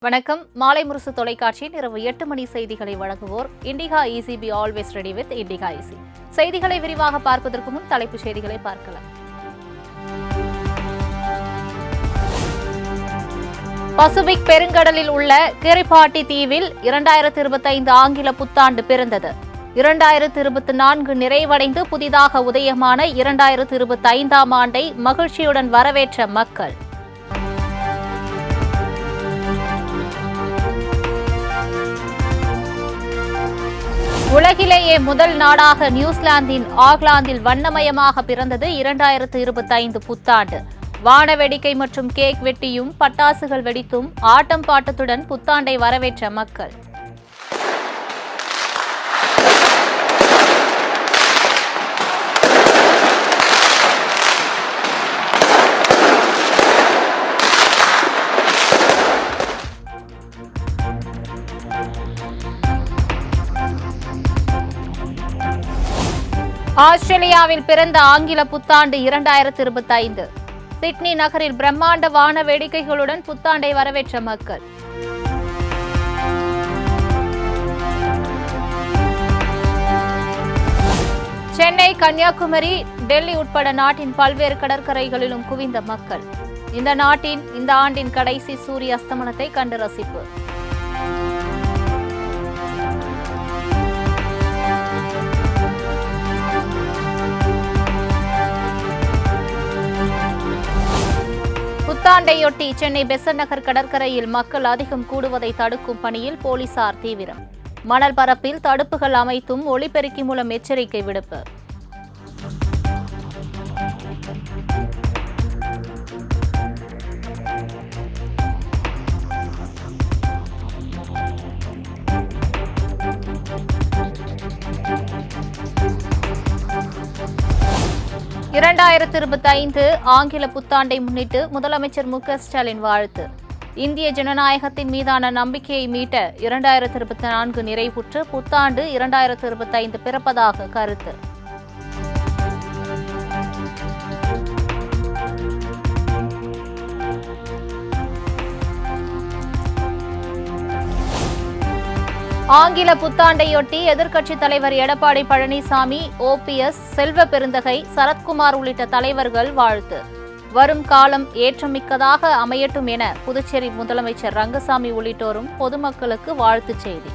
வணக்கம். மாலை முரசு தொலைக்காட்சியின் இரவு 8 மணி செய்திகளை வழங்குவோர் Indica ECB always ready with Indica EC. செய்திகளை விரிவாக பார்ப்பதற்கு முன் தலைப்புச் செய்திகளை பார்க்கலாம். பசிபிக் பெருங்கடலில் உள்ள கிரிபாட்டி தீவில் 2025 ஆங்கில புத்தாண்டு பிறந்தது. 2024 நிறைவடைந்து புதிதாக உதயமான 2025ஆம் ஆண்டை மகிழ்ச்சியுடன் வரவேற்ற மக்கள். உலகிலேயே முதல் நாடாக நியூசிலாந்தின் ஆக்லாந்தில் வண்ணமயமாக பிறந்தது 2025 புத்தாண்டு. வான வேடிக்கை மற்றும் கேக் வெட்டியும் பட்டாசுகள் வெடித்தும் ஆட்டம் பாட்டத்துடன் புத்தாண்டை வரவேற்ற மக்கள். ஆஸ்திரேலியாவில் பிறந்த ஆங்கில புத்தாண்டு 2025. சிட்னி நகரில் பிரம்மாண்ட வான வேடிக்கைகளுடன் புத்தாண்டை வரவேற்ற மக்கள். சென்னை, கன்னியாகுமரி, டெல்லி உட்பட நாட்டின் பல்வேறு கடற்கரைகளிலும் குவிந்த மக்கள். இந்த ஆண்டின் கடைசி சூரிய அஸ்தமனத்தை கண்டு ரசிப்பு. புத்தாண்டையொட்டி சென்னை பெசன்ட் நகர் கடற்கரையில் மக்கள் அதிகம் கூடுவதை தடுக்கும் பணியில் போலீசார் தீவிரம். மணல் பரப்பில் தடுப்புகள் அமைத்தும் ஒலிபெருக்கி மூலம் எச்சரிக்கை விடுப்பு. ஆங்கில புத்தாண்டை முன்னிட்டு முதலமைச்சர் மு.க.ஸ்டாலின் வாழ்த்து. இந்திய ஜனநாயகத்தின் மீதான நம்பிக்கையை மீட்ட 2024 நிறைவுற்று புத்தாண்டு 2025 பிறப்பதாக கருத்து. ஆங்கில புத்தாண்டையொட்டி எதிர்க்கட்சித் தலைவர் எடப்பாடி பழனிசாமி, OPS, செல்வ பெருந்தகை, சரத்குமார் உள்ளிட்ட தலைவர்கள் வாழ்த்து. வரும் காலம் ஏற்றமிக்கதாக அமையட்டும் என புதுச்சேரி முதலமைச்சர் ரங்கசாமி உள்ளிட்டோரும் பொதுமக்களுக்கு வாழ்த்துச் செய்தி.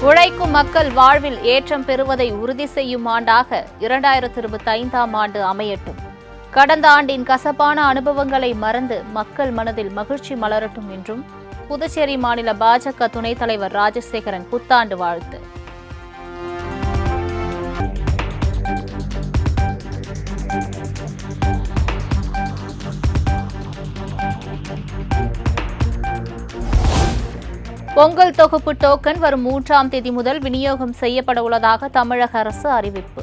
உழைக்கும் மக்கள் வாழ்வில் ஏற்றம் பெறுவதை உறுதி செய்யும் ஆண்டாக 2025ஆம் ஆண்டு அமையட்டும். கடந்த ஆண்டின் கசப்பான அனுபவங்களை மறந்து மக்கள் மனதில் மகிழ்ச்சி மலரட்டும் என்றும் புதுச்சேரி மாநில பாஜக துணைத் தலைவர் ராஜசேகரன் புத்தாண்டு வாழ்த்து. பொங்கல் தொகுப்பு டோக்கன் வரும் 3ஆம் தேதி முதல் விநியோகம் செய்யப்பட உள்ளதாக தமிழக அரசு அறிவிப்பு.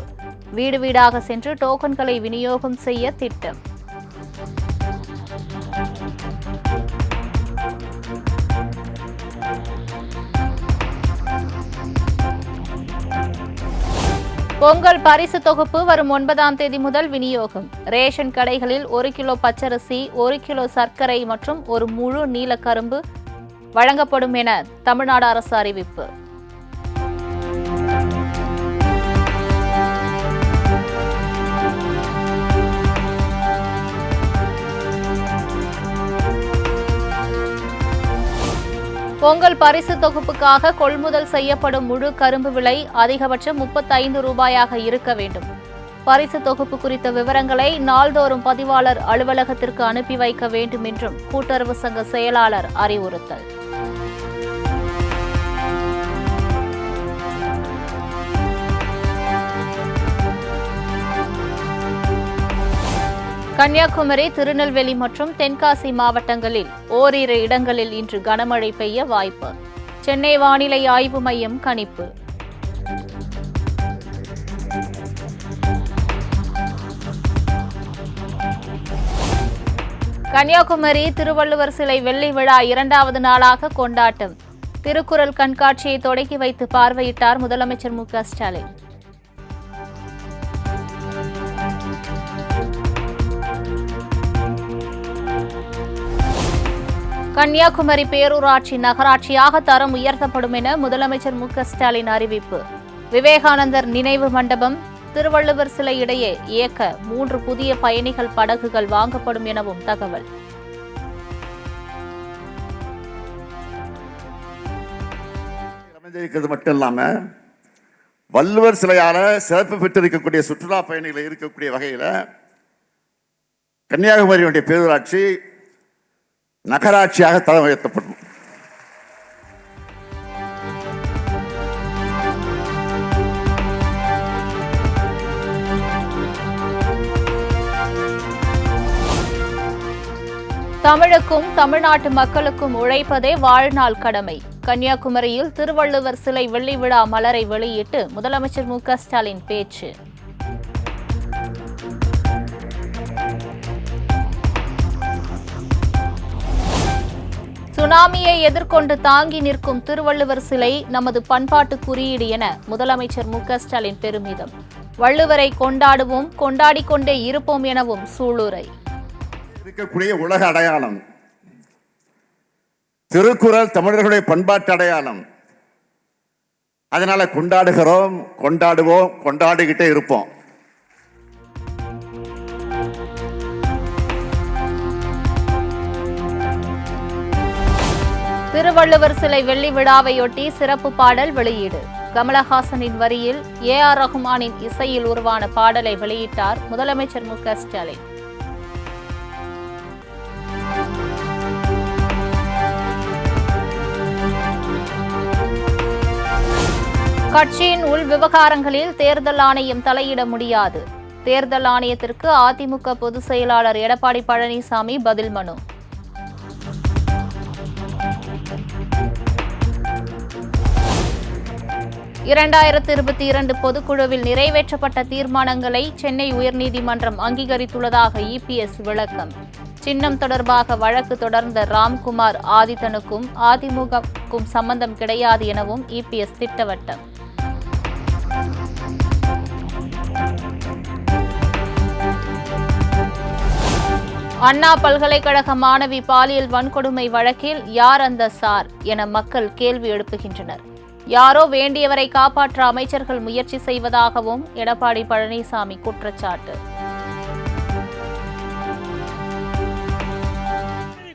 வீடு வீடாக சென்று டோக்கன்களை விநியோகம் செய்ய திட்டம். பொங்கல் பரிசு தொகுப்பு வரும் 9ஆம் தேதி முதல் விநியோகம். ரேஷன் கடைகளில் 1 கிலோ பச்சரிசி, 1 கிலோ சர்க்கரை மற்றும் ஒரு முழு நீல கரும்பு வழங்கப்படும் என தமிழ்நாடு அரசு அறிவிப்பு. பொங்கல் பரிசு தொகுப்புக்காக கொள்முதல் செய்யப்படும் முழு கரும்பு விலை அதிகபட்சம் 35 ரூபாயாக இருக்க வேண்டும். பரிசு தொகுப்பு குறித்த விவரங்களை நாள்தோறும் பதிவாளர் அலுவலகத்திற்கு அனுப்பி வைக்க வேண்டும் என்றும் கூட்டுறவு சங்க செயலாளர் அறிவுறுத்தல். கன்னியாகுமரி, திருநெல்வேலி மற்றும் தென்காசி மாவட்டங்களில் ஓரிரு இடங்களில் இன்று கனமழை பெய்ய வாய்ப்பு. சென்னை வானிலை ஆய்வு மையம் கணிப்பு. கன்னியாகுமரி திருவள்ளுவர் சிலை வெள்ளி விழா 2வது நாளாக கொண்டாட்டம். திருக்குறள் கண்காட்சியை தொடங்கி வைத்து பார்வையிட்டார் முதலமைச்சர் மு.க.ஸ்டாலின். கன்னியாகுமரி பேரூராட்சி நகராட்சியாக தரம் உயர்த்தப்படும் என முதலமைச்சர் மு.க.ஸ்டாலின் அறிவிப்பு. விவேகானந்தர் நினைவு மண்டபம், திருவள்ளுவர் சிலை இடையே இயக்க 3 புதிய பயணிகள் படகுகள் வாங்கப்படும் எனவும் தகவல். மட்டும் இல்லாம வள்ளுவர் சிலையால சிறப்பு பெற்றிருக்கக்கூடிய சுற்றுலா பயணிகள் இருக்கக்கூடிய வகையில் கன்னியாகுமரியுடைய பேரூராட்சி நகராட்சியாக தரம் உயர்த்தப்படும். தமிழுக்கும் தமிழ்நாட்டு மக்களுக்கும் உழைப்பதே வாழ்நாள் கடமை. கன்னியாகுமரியில் திருவள்ளுவர் சிலை வெள்ளி விழா மலரை வெளியிட்டு முதலமைச்சர் மு.க.ஸ்டாலின் பேச்சு. சுனாமியை எதிர்கொண்டு தாங்கி நிற்கும் திருவள்ளுவர் சிலை நமது பண்பாட்டு குறியீடு என முதலமைச்சர் மு.க.ஸ்டாலின் பெருமிதம். வள்ளுவரை கொண்டாடுவோம், கொண்டாடிக் கொண்டே இருப்போம் எனவும் சூளுரை. இருக்கக்கூடிய உலக அடையாளம் திருக்குறள் தமிழர்களுடைய பண்பாட்டு அடையாளம். அதனால கொண்டாடுகிறோம், கொண்டாடுவோம், கொண்டாடிக்கிட்டே இருப்போம். திருவள்ளுவர் சிலை வெள்ளி விழாவையொட்டி சிறப்பு பாடல் வெளியீடு. கமலஹாசனின் வரியில் A.R. ரஹ்மானின் இசையில் உருவான பாடலை வெளியிட்டார் முதலமைச்சர் மு.க.ஸ்டாலின். கட்சியின் உள் விவகாரங்களில் தேர்தல் ஆணையம் தலையிட முடியாது. தேர்தல் ஆணையத்திற்கு அதிமுக பொதுச் செயலாளர் எடப்பாடி பழனிசாமி பதில் மனு. பொதுக்குழுவில் நிறைவேற்றப்பட்ட தீர்மானங்களை சென்னை உயர்நீதிமன்றம் அங்கீகரித்துள்ளதாக இபிஎஸ் விளக்கம். சின்னம் தொடர்பாக வழக்கு தொடர்ந்த ராம்குமார் ஆதித்தனுக்கும் அதிமுகவுக்கும் சம்பந்தம் கிடையாது எனவும் இபிஎஸ் திட்டவட்டம். அண்ணா பல்கலைக்கழக மாணவி பாலியல் வன்கொடுமை வழக்கில் யார் அந்த சார் என மக்கள் கேள்வி எழுப்புகின்றனர். யாரோ வேண்டியவரை காப்பாற்ற அமைச்சர்கள் முயற்சி செய்வதாகவும் எடப்பாடி பழனிசாமி குற்றச்சாட்டு.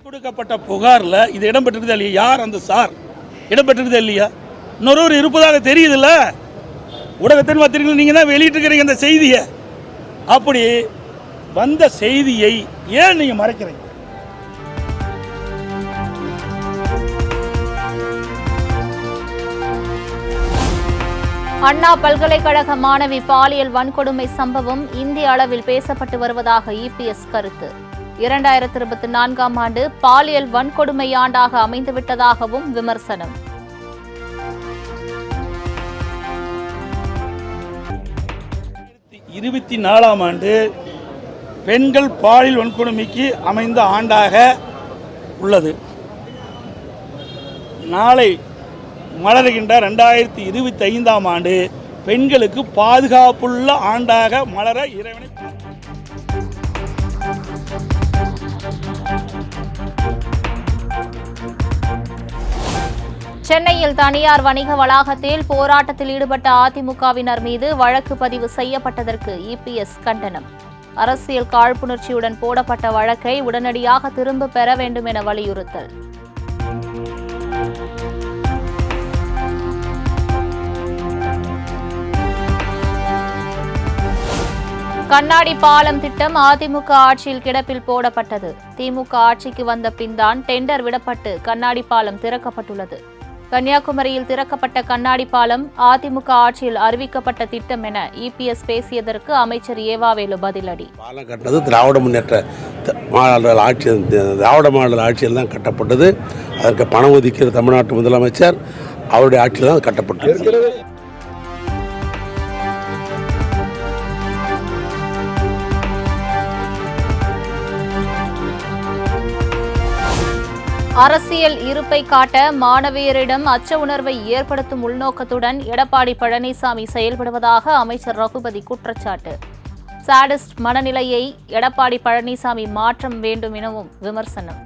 கொடுக்கப்பட்ட புகார்ல இது இடம்பெற்றிருக்குதா இல்லையா? யார் அந்த சார் இடம்பெற்றிருக்குதா இல்லையா? இன்னொரு இருப்பதாக தெரியுதுல்ல, ஊடகத்தின் பத்திரிகைகள் நீங்க தான் வெளியிட்டு இருக்கிறீங்க அந்த செய்தியை. அப்படி வந்த செய்தியை ஏன் நீங்க மறைக்கிறீங்க? அண்ணா பல்கலைக்கழக மாணவி பாலியல் வன்கொடுமை சம்பவம் இந்திய அளவில் பேசப்பட்டு வருவதாக இபிஎஸ் கருத்து. 2024ஆம் ஆண்டு பாலியல் வன்கொடுமை ஆண்டாக அமைந்துவிட்டதாகவும் விமர்சனம். ஆம் ஆண்டு பெண்கள் பாலியல் வன்கொடுமைக்கு அமைந்த ஆண்டாக உள்ளது. நாளை மலர்கின்ற 2025ஆம் ஆண்டு பெண்களுக்கு பாதுகாப்புள்ள ஆண்டாக மலர இறைவனை. சென்னையில் தனியார் வணிக வளாகத்தில் போராட்டத்தில் ஈடுபட்ட அதிமுகவினர் மீது வழக்கு பதிவு செய்யப்பட்டதற்கு இபிஎஸ் கண்டனம். அரசியல் காழ்ப்புணர்ச்சியுடன் போடப்பட்ட வழக்கை உடனடியாக திரும்ப பெற வேண்டும் என வலியுறுத்தல். கண்ணாடி பாலம் திட்டம் அதிமுக ஆட்சியில் கிடப்பில் போடப்பட்டது. திமுக ஆட்சிக்கு வந்த பின்தான் டெண்டர் விடப்பட்டு கண்ணாடி பாலம் திறக்கப்பட்டுள்ளது. கன்னியாகுமரியில் திறக்கப்பட்ட கண்ணாடி பாலம் அதிமுக ஆட்சியில் அறிவிக்கப்பட்ட திட்டம் என இபிஎஸ் பேசியதற்கு அமைச்சர் ஏவாவேலு பதிலடி. பாலம் கட்டினது திராவிட மாடல் ஆட்சியில் தான் கட்டப்பட்டது. அதற்கு பணம் ஒதுக்கிற தமிழ்நாட்டு முதலமைச்சர் அவருடைய ஆட்சியில் தான் கட்டப்பட்டது. அரசியல் இருப்பை காட்ட மாணவியரிடம் அச்ச உணர்வை ஏற்படுத்தும் உள்நோக்கத்துடன் எடப்பாடி பழனிசாமி செயல்படுவதாக அமைச்சர் ரகுபதி குற்றச்சாட்டு. சாடிஸ்ட் மனநிலையை எடப்பாடி பழனிசாமி மாற்றம் வேண்டும் எனவும் விமர்சனம்.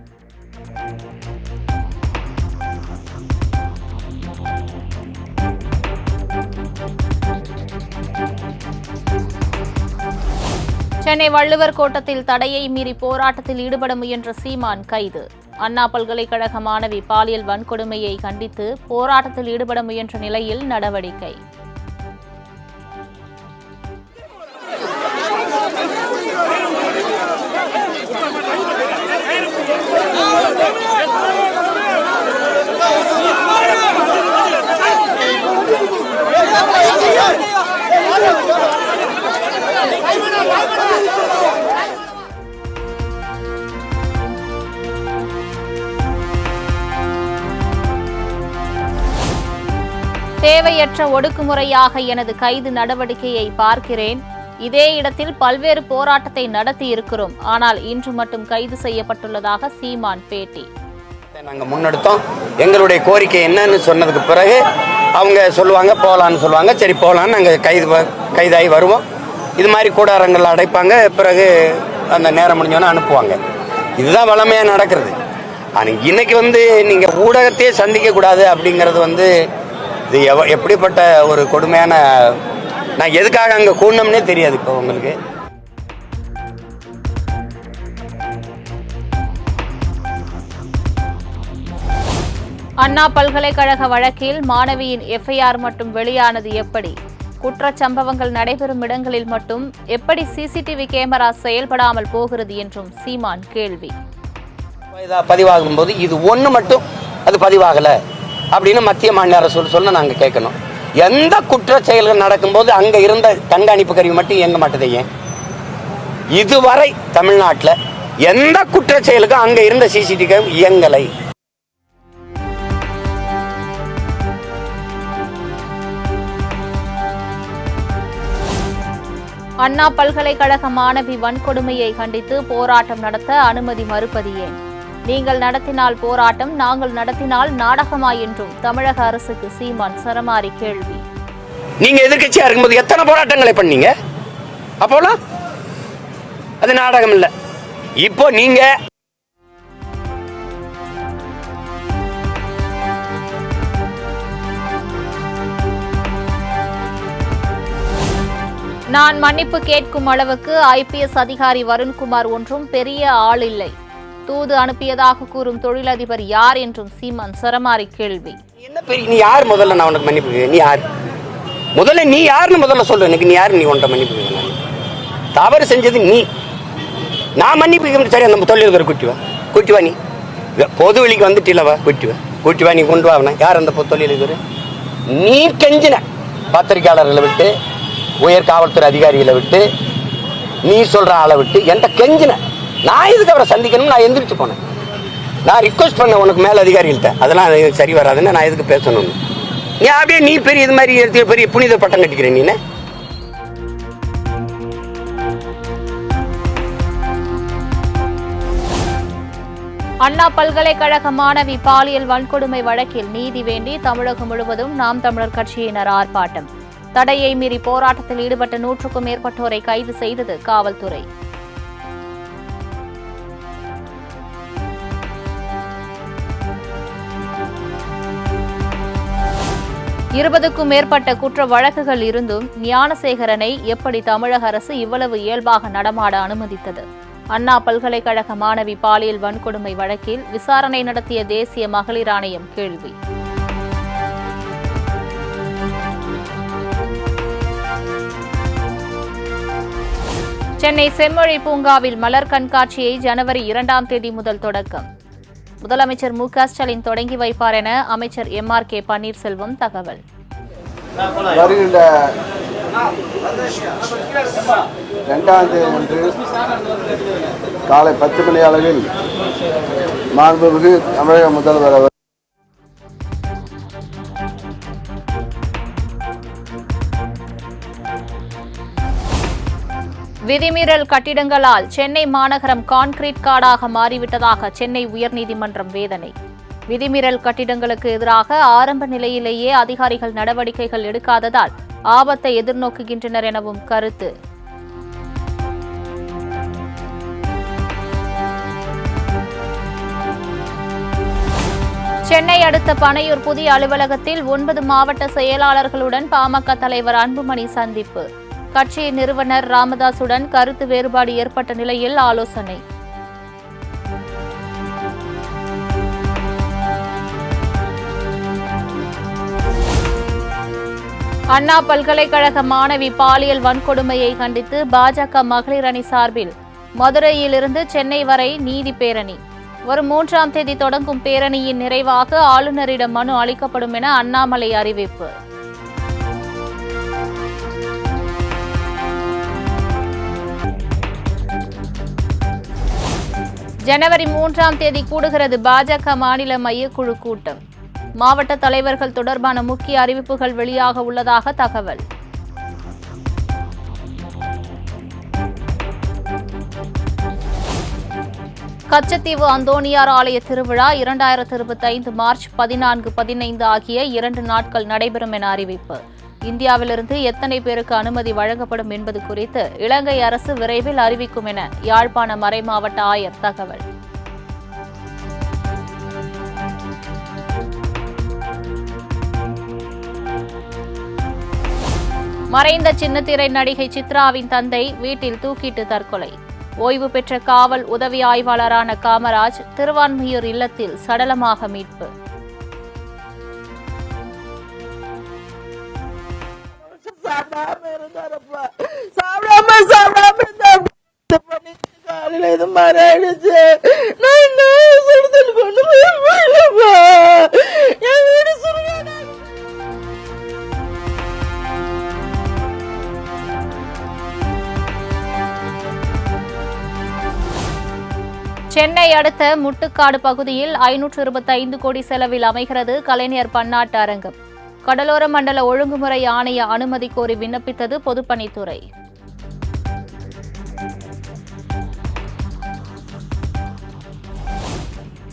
சென்னை வள்ளுவர் கோட்டத்தில் தடையை மீறி போராட்டத்தில் ஈடுபட முயன்ற சீமான் கைது. அண்ணா பல்கலைக்கழக மாணவி பாலியல் வன்கொடுமையை கண்டித்து போராட்டத்தில் ஈடுபட முயன்ற நிலையில் நடவடிக்கை. தேவையற்ற ஒடுக்குமுறையாக எனது கைது நடவடிக்கையை பார்க்கிறேன். இதே இடத்தில் பல்வேறு போராட்டத்தை நடத்தி இருக்கிறோம். ஆனால் இன்று மட்டும் கைது செய்யப்பட்டுள்ளதாக சீமான் பேட்டி. நாங்கள் முன்னெடுத்தோம். எங்களுடைய கோரிக்கை என்னன்னு சொன்னதுக்கு பிறகு அவங்க சொல்லுவாங்க போகலான்னு சொல்லுவாங்க. சரி போகலான்னு நாங்கள் கைதாகி வருவோம். இது மாதிரி கூடாரங்கள் அடைப்பாங்க. பிறகு அந்த நேரம் முடிஞ்சோன்னே அனுப்புவாங்க. இதுதான் வளமையாக நடக்கிறது. ஆனால் இன்னைக்கு நீங்கள் ஊடகத்தையே சந்திக்கக்கூடாது அப்படிங்கிறது இது எப்படிப்பட்ட ஒரு கொடுமையான, நான் எதுக்காக அங்கே கூடணும்னே தெரியாது இப்போ உங்களுக்கு. அண்ணா பல்கலைக்கழக வழக்கில் மாணவியின் எஃப்ஐஆர் மட்டும் வெளியானது எப்படி? குற்றச்சம்பவங்கள் நடைபெறும் இடங்களில் மட்டும் எப்படி சிசிடிவி கேமரா செயல்படாமல் போகிறது என்றும் சீமான் கேள்வி. பதிவாகும் போது இது ஒன்று மட்டும் அது பதிவாகலை அப்படின்னு மத்திய மாநில அரசு சொல்ல நாங்கள் கேட்கணும். எந்த குற்ற செயல்கள் நடக்கும்போது அங்கே இருந்த கண்காணிப்பு கருவி மட்டும் இயங்க மாட்டேது. ஏன் இதுவரை தமிழ்நாட்டில் எந்த குற்ற செயலுக்கும் அங்கே இருந்த சிசிடிவி கேமரா இயங்கலை. அண்ணா பல்கலைக்கழக மாணவி வன்கொடுமையை கண்டித்து போராட்டம் நடத்த அனுமதி மறுப்பது ஏன்? நீங்கள் நடத்தினால் போராட்டம், நாங்கள் நடத்தினால் நாடகமா என்றும் தமிழக அரசுக்கு சீமான் சரமாரி கேள்வி. நீங்க எதிர்க்கட்சியா இருக்கும்போது எத்தனை போராட்டங்களை பண்ணீங்க? அப்போலாம் அது நாடகம் இல்ல. இப்போ நீங்க நான் மன்னிப்பு கேட்கும் அளவுக்கு IPS அதிகாரி வருண்குமார் ஒன்றும் பெரிய ஆள் இல்லை. தூது அனுப்பியதாக கூறும் தொழிலதிபர் யார் என்றும் சீமான் சரமாரி கேள்வி. என்ன பெரிய நீ யார்? முதல்ல நான் உனக்கு மன்னிப்பு, நீ யார்? முதல்ல நீ யாருன்னு முதல்ல சொல்லு. எனக்கு நீ யாரு? நீ உன்ட்ட மன்னிப்பு தவறு செஞ்சது நீ. நான் மன்னிப்பு சரி. நம்ம தொழிலதிபர் கூட்டி வா. நீ பொது வெளிக்கு வந்துட்டில்லவா? கூட்டி வா. நீ கொண்டு வா. யார் அந்த தொழிலதிபர்? நீ கெஞ்சின பத்திரிகையாளர்களை விட்டு, உயர் காவல்துறை அதிகாரிகளை விட்டு, நீ சொல்ற ஆளை விட்டு என்கிட்ட கெஞ்சின. நான் இதுக்கு அவரை சந்திக்கணும். நான் எந்திரிச்சு போனேன். நான் ரிக்வஸ்ட் பண்ண உனக்கு மேல அதிகாரிகள்கிட்ட. அதெல்லாம் சரி வராதுன்னு நான் எதுக்கு பேசணும்? நீ அப்படியே நீ பெரிய இது மாதிரி பெரிய புனித பட்டம் கட்டிக்கிறேன். நீ அண்ணா பல்கலைக்கழக மாணவி பாலியல் வன்கொடுமை வழக்கில் நீதி வேண்டி தமிழகம் முழுவதும் நாம் தமிழர் கட்சியினர் ஆர்ப்பாட்டம். தடையை மீறி போராட்டத்தில் ஈடுபட்ட 100க்கும் மேற்பட்டோரை கைது செய்தது காவல்துறை. 20க்கும் மேற்பட்ட குற்ற வழக்குகள் இருந்தும் ஞானசேகரனை எப்படி தமிழக அரசு இவ்வளவு இயல்பாக நடமாட அனுமதித்தது? அண்ணா பல்கலைக்கழக மாணவி பாலியல் வன்கொடுமை வழக்கில் விசாரணை நடத்திய தேசிய மகளிர் ஆணையம் கேள்வி. சென்னை செம்மொழி பூங்காவில் மலர் கண்காட்சியை ஜனவரி 2ஆம் தேதி முதல் தொடக்கம். முதலமைச்சர் மு.க.ஸ்டாலின் தொடங்கி வைப்பார் என அமைச்சர் MRK பன்னீர்செல்வம் தகவல். வருகின்ற 2ஆம் தேதி அன்று காலை 10 மணி அளவில் மாண்புமிகு தமிழக முதல்வர் அவர் விதிமீறல் கட்டிடங்களால் சென்னை மாநகரம் கான்கிரீட் காடாக மாறிவிட்டதாக சென்னை உயர்நீதிமன்றம் வேதனை. விதிமீறல் கட்டிடங்களுக்கு எதிராக ஆரம்ப நிலையிலேயே அதிகாரிகள் நடவடிக்கைகள் எடுக்காததால் ஆபத்தை எதிர்நோக்குகின்றனர் எனவும் கருத்து. சென்னை அடுத்த பனையூர் புதிய அலுவலகத்தில் 9 மாவட்ட செயலாளர்களுடன் பாமக தலைவர் அன்புமணி சந்திப்பு. கட்சியின் நிறுவனர் ராமதாசுடன் கருத்து வேறுபாடு ஏற்பட்ட நிலையில் ஆலோசனை. அண்ணா பல்கலைக்கழக மாணவி பாலியல் வன்கொடுமையை கண்டித்து பாஜக மகளிர் அணி சார்பில் மதுரையிலிருந்து சென்னை வரை நீதி பேரணி. வரும் 3ஆம் தேதி தொடங்கும் பேரணியின் நிறைவாக ஆளுநரிடம் மனு அளிக்கப்படும் என அண்ணாமலை அறிவிப்பு. ஜனவரி 3ஆம் தேதி கூடுகிறது பாஜக மாநில மையக்குழு கூட்டம். மாவட்ட தலைவர்கள் தொடர்பான முக்கிய அறிவிப்புகள் வெளியாக உள்ளதாக தகவல். கச்சத்தீவு அந்தோணியார் ஆலய திருவிழா 2025 மார்ச் 14, 15 ஆகிய 2 நாட்கள் நடைபெறும் என அறிவிப்பு. இந்தியாவிலிருந்து எத்தனை பேருக்கு அனுமதி வழங்கப்படும் என்பது குறித்து இலங்கை அரசு விரைவில் அறிவிக்கும் என யாழ்ப்பாண மறைமாவட்ட ஆயர் தகவல். மறைந்த சின்னத்திரை நடிகை சித்ராவின் தந்தை வீட்டில் தூக்கிட்டு தற்கொலை. ஓய்வு பெற்ற காவல் உதவி ஆய்வாளரான காமராஜ் திருவான்மியூர் இல்லத்தில் சடலமாக மீட்பு. சென்னை அடுத்த முட்டுக்காடு பகுதியில் 525 கோடி செலவில் அமைகிறது கலைஞர் பன்னாட்டு அரங்கம். கடலோர மண்டல ஒழுங்குமுறை ஆணைய அனுமதி கோரி விண்ணப்பித்தது பொதுப்பணித்துறை.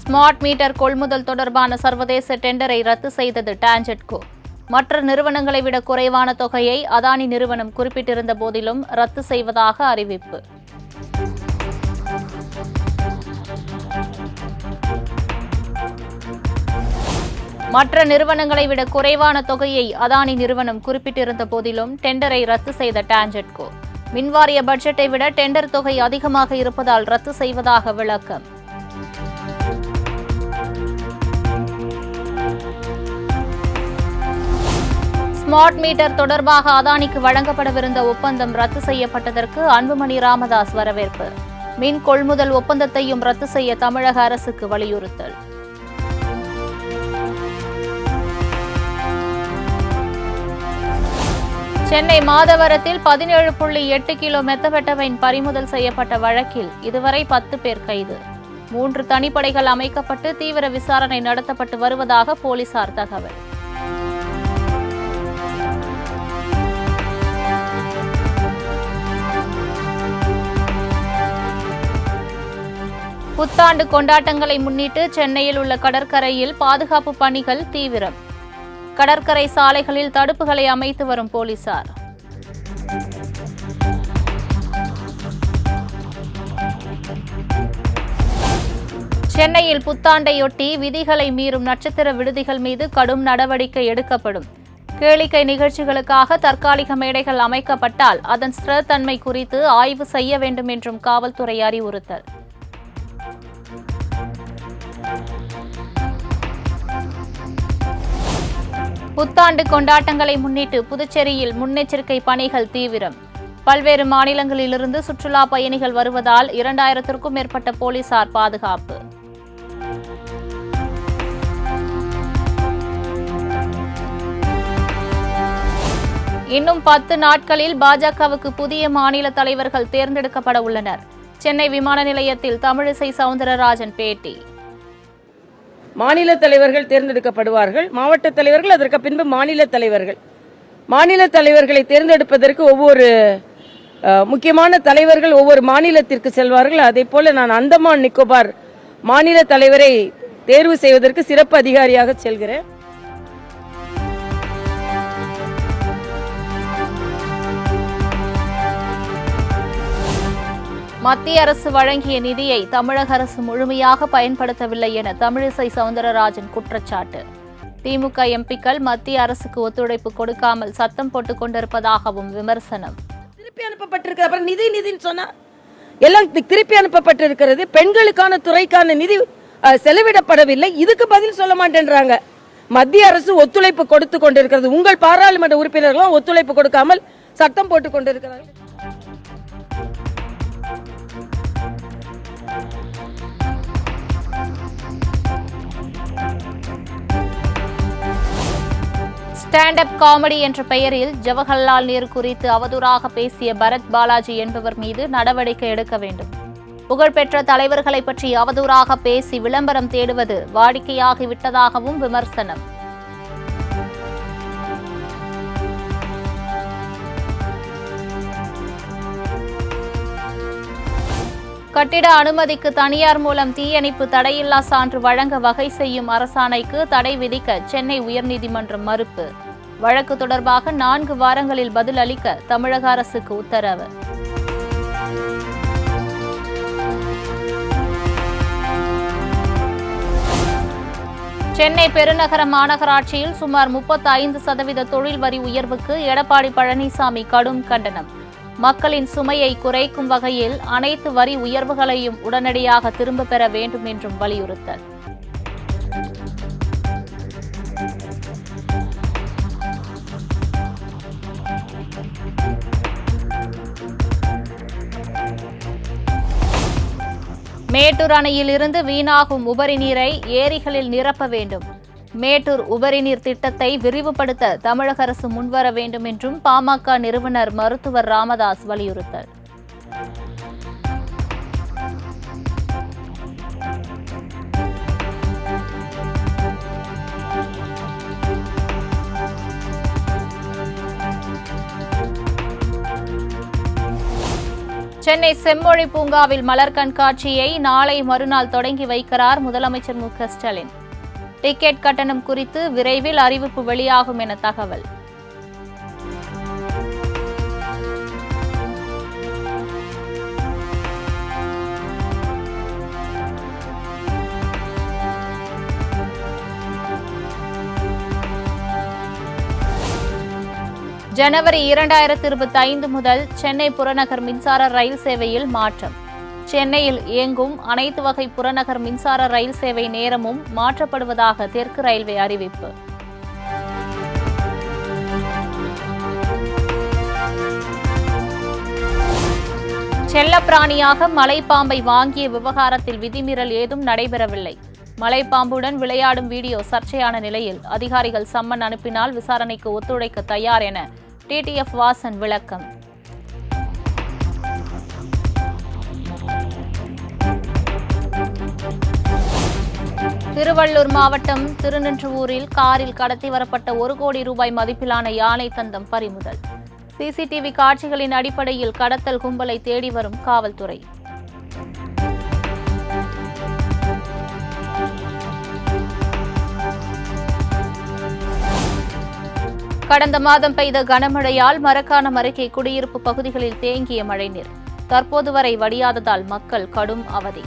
ஸ்மார்ட் மீட்டர் கொள்முதல் தொடர்பான சர்வதேச டெண்டரை ரத்து செய்தது டான்ஜெட்கோ. மற்ற நிறுவனங்களை விட குறைவான தொகையை அதானி நிறுவனம் குறிப்பிட்டிருந்த போதிலும் ரத்து செய்வதாக அறிவிப்பு. மற்ற நிறுவனங்களை விட குறைவான தொகையை அதானி நிறுவனம் குறிப்பிட்டிருந்த போதிலும் டெண்டரை ரத்து செய்த டான்ஜெட்கோ. மின்வாரிய பட்ஜெட்டை விட டெண்டர் தொகை அதிகமாக இருப்பதால் ரத்து செய்வதாக விளக்கம். ஸ்மார்ட் மீட்டர் தொடர்பாக அதானிக்கு வழங்கப்படவிருந்த ஒப்பந்தம் ரத்து செய்யப்பட்டதற்கு அன்புமணி ராமதாஸ் வரவேற்பு. மின் கொள்முதல் ஒப்பந்தத்தையும் ரத்து செய்ய தமிழக அரசுக்கு வலியுறுத்தல். சென்னை மாதவரத்தில் 17.8 கிலோ மெத்தபெட்டமைன் பறிமுதல் செய்யப்பட்ட வழக்கில் இதுவரை 10 பேர் கைது. 3 தனிப்படைகள் அமைக்கப்பட்டு தீவிர விசாரணை நடத்தப்பட்டு வருவதாக போலீசார் தகவல். புத்தாண்டு கொண்டாட்டங்களை முன்னிட்டு சென்னையில் உள்ள கடற்கரையில் பாதுகாப்பு பணிகள் தீவிரம். கடற்கரை சாலைகளில் தடுப்புகளை அமைத்து வரும் போலீசார். சென்னையில் புத்தாண்டையொட்டி விதிகளை மீறும் நட்சத்திர விடுதிகள் மீது கடும் நடவடிக்கை எடுக்கப்படும். கேளிக்கை நிகழ்ச்சிகளுக்காக தற்காலிக மேடைகள் அமைக்கப்பட்டால் அதன் ஸ்திரத்தன்மை குறித்து ஆய்வு செய்ய வேண்டும் என்றும் காவல்துறை அறிவுறுத்தல். புத்தாண்டு கொண்டாட்டங்களை முன்னிட்டு புதுச்சேரியில் முன்னெச்சரிக்கை பணிகள் தீவிரம். பல்வேறு மாநிலங்களிலிருந்து சுற்றுலா பயணிகள் வருவதால் 2000க்கும் மேற்பட்ட போலீசார் பாதுகாப்பு. இன்னும் 10 நாட்களில் பாஜகவுக்கு புதிய மாநில தலைவர்கள் தேர்ந்தெடுக்கப்பட உள்ளனர். சென்னை விமான நிலையத்தில் தமிழிசை சவுந்தரராஜன் பேட்டி. மாநில தலைவர்கள் தேர்ந்தெடுக்கப்படுவார்கள். மாவட்ட தலைவர்கள், அதற்கு பின்பு மாநில தலைவர்கள். மாநில தலைவர்களை தேர்ந்தெடுப்பதற்கு ஒவ்வொரு முக்கியமான தலைவர்கள் ஒவ்வொரு மாநிலத்திற்கு செல்வார்கள். அதே போல நான் அந்தமான் நிக்கோபார் மாநில தலைவரை தேர்வு செய்வதற்கு சிறப்பு அதிகாரியாக செல்கிறேன். மத்திய அரசு வழங்கிய நிதியை தமிழக அரசு முழுமையாக பயன்படுத்தவில்லை என தமிழிசை சவுந்தரராஜன் குற்றச்சாட்டு. திமுக எம்பிக்கள் மத்திய அரசுக்கு ஒத்துழைப்பு கொடுக்காமல் சத்தம் போட்டுக் கொண்டிருப்பதாகவும் விமர்சனம். திருப்பி அனுப்பப்பட்டிருக்கு. அப்புறம் நிதின்னு சொன்னா எல்லாம் திருப்பி அனுப்பப்பட்டிருக்கிறது. பெண்களுக்கான துறைக்கான நிதி செலவிடப்படவில்லை. இதுக்கு பதில் சொல்ல மாட்டேன்றாங்க. மத்திய அரசு ஒத்துழைப்பு கொடுத்து கொண்டிருக்கிறது. உங்கள் பாராளுமன்ற உறுப்பினர்களும் ஒத்துழைப்பு கொடுக்காமல் சட்டம் போட்டுக் கொண்டிருக்கிறார்கள். ஸ்டாண்ட் அப் காமெடி என்ற பெயரில் ஜவஹர்லால் நேரு குறித்து அவதூறாக பேசிய பரத் பாலாஜி என்பவர் மீது நடவடிக்கை எடுக்க வேண்டும். புகழ்பெற்ற தலைவர்களை பற்றி அவதூறாக பேசி விளம்பரம் தேடுவது வாடிக்கையாகிவிட்டதாகவும் விமர்சனம். கட்டிட அனுமதிக்கு தனியார் மூலம் தீயணைப்பு தடையில்லா சான்று வழங்க வகை செய்யும் அரசாணைக்கு தடை விதிக்க சென்னை உயர்நீதிமன்றம் மறுப்பு. வழக்கு தொடர்பாக 4 வாரங்களில் பதில் அளிக்க தமிழக அரசுக்கு உத்தரவு. சென்னை பெருநகர மாநகராட்சியில் சுமார் 35% தொழில் வரி உயர்வுக்கு எடப்பாடி பழனிசாமி கடும் கண்டனம். மக்களின் சுமையை குறைக்கும் வகையில் அனைத்து வரி உயர்வுகளையும் உடனடியாக திரும்பப் பெற வேண்டும் என்றும் வலியுறுத்தல். மேட்டூர் அணையில் இருந்து வீணாகும் உபரி நீரை ஏரிகளில் நிரப்ப வேண்டும். மேட்டூர் உபரிநீர் திட்டத்தை விரிவுபடுத்த தமிழக அரசு முன்வர வேண்டும் என்றும் பாமக நிறுவனர் மருத்துவர் ராமதாஸ் வலியுறுத்தல். சென்னை செம்மொழி பூங்காவில் மலர் கண்காட்சியை நாளை மறுநாள் தொடங்கி வைக்கிறார் முதலமைச்சர் மு.க. ஸ்டாலின். டிக்கெட் கட்டணம் குறித்து விரைவில் அறிவிப்பு வெளியாகும் என தகவல். ஜனவரி 2025 முதல் சென்னை புறநகர் மின்சார ரயில் சேவையில் மாற்றம். சென்னையில் இயங்கும் அனைத்து வகை புறநகர் மின்சார ரயில் சேவை நேரமும் மாற்றப்படுவதாக தெற்கு ரயில்வே அறிவிப்பு. செல்லப்பிராணியாக மலைப்பாம்பை வாங்கிய விவகாரத்தில் விதிமீறல் ஏதும் நடைபெறவில்லை. மலைப்பாம்புடன் விளையாடும் வீடியோ சர்ச்சையான நிலையில் அதிகாரிகள் சம்மன் அனுப்பினால் விசாரணைக்கு ஒத்துழைக்க தயார் என டிடிஎஃப் வாசன் விளக்கம். திருவள்ளூர் மாவட்டம் திருநின்றவூரில் காரில் கடத்தி வரப்பட்ட 1 கோடி ரூபாய் மதிப்பிலான யானை தந்தம் பறிமுதல். சிசிடிவி காட்சிகளின் அடிப்படையில் கடத்தல் கும்பலை தேடி வரும் காவல்துறை. கடந்த மாதம் பெய்த கனமழையால் மரக்காணம் அருகே குடியிருப்பு பகுதிகளில் தேங்கிய மழைநீர் தற்போது வரை வடியாததால் மக்கள் கடும் அவதி.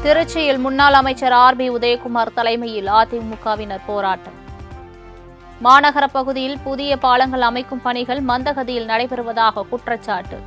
திருச்சியில் முன்னாள் அமைச்சர் ஆர்.பி. உதயகுமார் தலைமையில் அதிமுகவினர் போராட்டம். மாநகர பகுதியில் புதிய பாலங்கள் அமைக்கும் பணிகள் மந்தகதியில் நடைபெறுவதாக குற்றச்சாட்டு.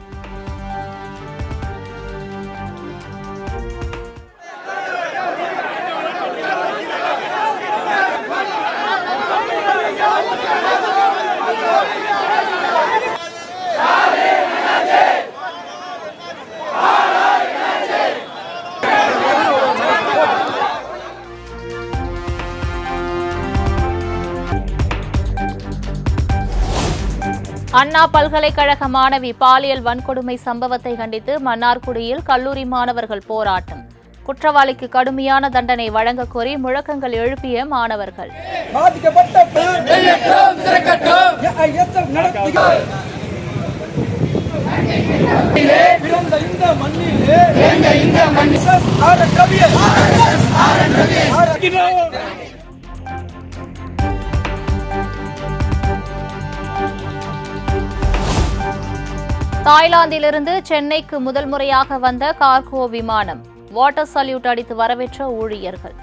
அண்ணா பல்கலைக்கழக மாணவி பாலியல் வன்கொடுமை சம்பவத்தை கண்டித்து மன்னார்குடியில் கல்லூரி மாணவர்கள் போராட்டம். குற்றவாளிக்கு கடுமையான தண்டனை வழங்கக் கோரி முழக்கங்கள் எழுப்பிய மாணவர்கள். தாய்லாந்திலிருந்து சென்னைக்கு முதல் முறையாக வந்த கார்கோ விமானம் வாட்டர் சல்யூட் அடித்து வரவேற்ற ஊழியர்கள்.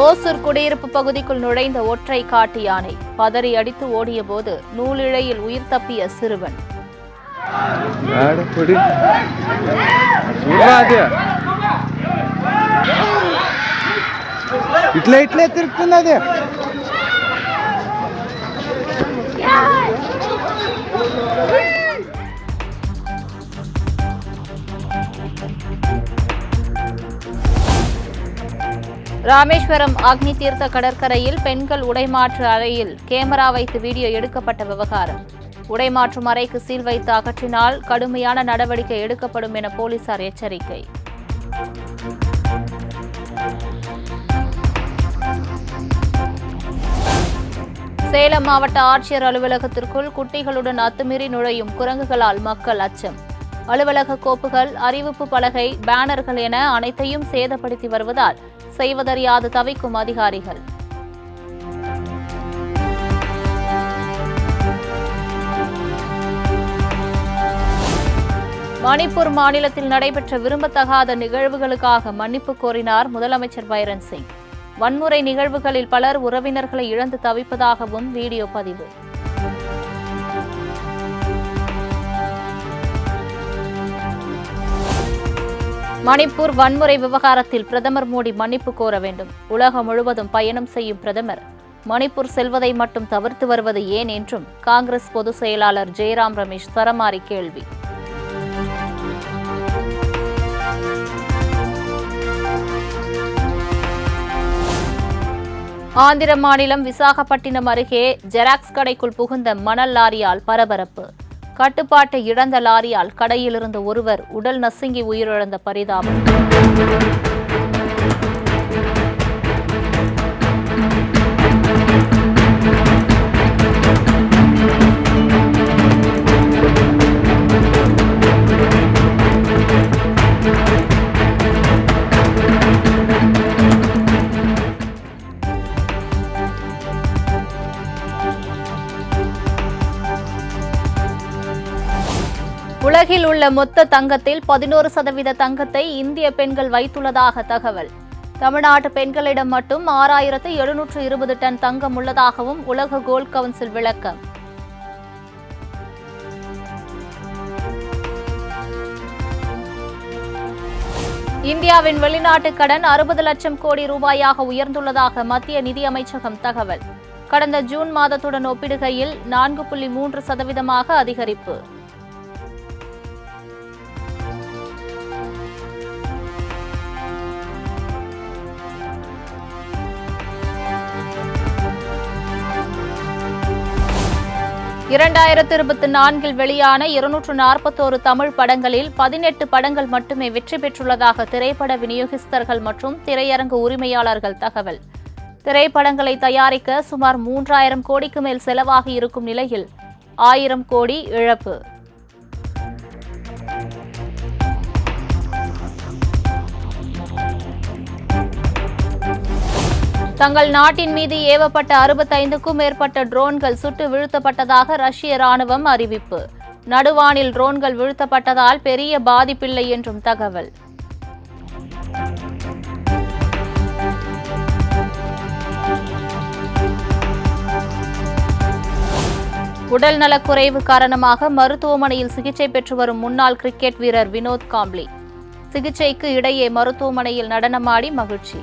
ஓசூர் குடியிருப்பு பகுதிக்குள் நுழைந்த ஒற்றை காட்டு யானை பதறி அடித்து ஓடிய போது நூலிழையில் உயிர் தப்பிய சிறுவன். ఇట్లా తిరుగుతున్నది. ராமேஸ்வரம் அக்னி தீர்த்த கடற்கரையில் பெண்கள் உடைமாற்று அறையில் கேமரா வைத்து வீடியோ எடுக்கப்பட்ட விவகாரம். உடைமாற்றும் அறைக்கு சீல் வைத்து அகற்றினால் கடுமையான நடவடிக்கை எடுக்கப்படும் என போலீசார் எச்சரிக்கை. சேலம் மாவட்ட ஆட்சியர் அலுவலகத்திற்குள் குட்டிகளுடன் அத்துமீறி நுழையும் குரங்குகளால் மக்கள் அச்சம். அலுவலக கோப்புகள், அறிவிப்பு பலகை, பேனர்கள் என அனைத்தையும் சேதப்படுத்தி வருவதால் செய்வதறியாது தவிக்கும் அதிகாரிகள். மணிப்பூர் மாநிலத்தில் நடைபெற்ற விரும்பத்தகாத நிகழ்வுகளுக்காக மன்னிப்பு கோரினார் முதலமைச்சர் பைரன் சிங். வன்முறை நிகழ்வுகளில் பலர் உறவினர்களை இழந்து தவிப்பதாகவும் வீடியோ பதிவு. மணிப்பூர் வன்முறை விவகாரத்தில் பிரதமர் மோடி மன்னிப்பு கோர வேண்டும். உலகம் முழுவதும் பயணம் செய்யும் பிரதமர் மணிப்பூர் செல்வதை மட்டும் தவிர்த்து வருவது ஏன் என்றும் காங்கிரஸ் பொதுச் செயலாளர் ஜெயராம் ரமேஷ் சரமாரி கேள்வி. ஆந்திர மாநிலம் விசாகப்பட்டினம் அருகே ஜெராக்ஸ் கடைக்குள் புகுந்த மணல் லாரியால் பரபரப்பு. கட்டுப்பாட்டை இழந்த லாரியால் கடையில் இருந்த ஒருவர் உடல் நசுங்கி உயிரிழந்த பரிதாபம். உலகில் உள்ள மொத்த தங்கத்தில் 11% தங்கத்தை இந்திய பெண்கள் வைத்துள்ளதாக தகவல். தமிழ்நாட்டு பெண்களிடம் மட்டும் 6720 டன் தங்கம் உள்ளதாகவும் உலக கோல்ட் கவுன்சில் விளக்கம். இந்தியாவின் வெளிநாட்டு கடன் 60 லட்சம் கோடி ரூபாயாக உயர்ந்துள்ளதாக மத்திய நிதியமைச்சகம் தகவல். கடந்த ஜூன் மாதத்துடன் ஒப்பிடுகையில் 4.3% அதிகரிப்பு. (2024) வெளியான 241 தமிழ் படங்களில் 18 படங்கள் மட்டுமே வெற்றி பெற்றுள்ளதாக திரைப்பட விநியோகஸ்தர்கள் மற்றும் திரையரங்கு உரிமையாளர்கள் தகவல். திரைப்படங்களை தயாரிக்க சுமார் 3000 கோடிக்கு மேல் செலவாகி இருக்கும் நிலையில் 1000 கோடி இழப்பு. தங்கள் நாட்டின் மீது ஏவப்பட்ட 65க்கும் மேற்பட்ட ட்ரோன்கள் சுட்டு வீழ்த்தப்பட்டதாக ரஷ்ய ராணுவம் அறிவிப்பு. நடுவானில் ட்ரோன்கள் வீழ்த்தப்பட்டதால் பெரிய பாதிப்பில்லை என்றும் தகவல். உடல் நலக்குறைவு காரணமாக மருத்துவமனையில் சிகிச்சை பெற்று வரும் முன்னாள் கிரிக்கெட் வீரர் வினோத் காம்ப்ளி சிகிச்சைக்கு இடையே மருத்துவமனையில் நடனமாடி மகிழ்ச்சி.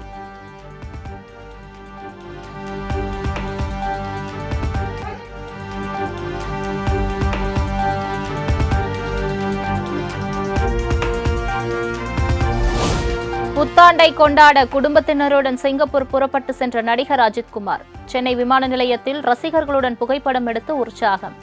புத்தாண்டை கொண்டாட குடும்பத்தினருடன் சிங்கப்பூர் புறப்பட்டு சென்ற நடிகர் அஜித்குமார் சென்னை விமான நிலையத்தில் ரசிகர்களுடன் புகைப்படம் எடுத்து உற்சாகம்.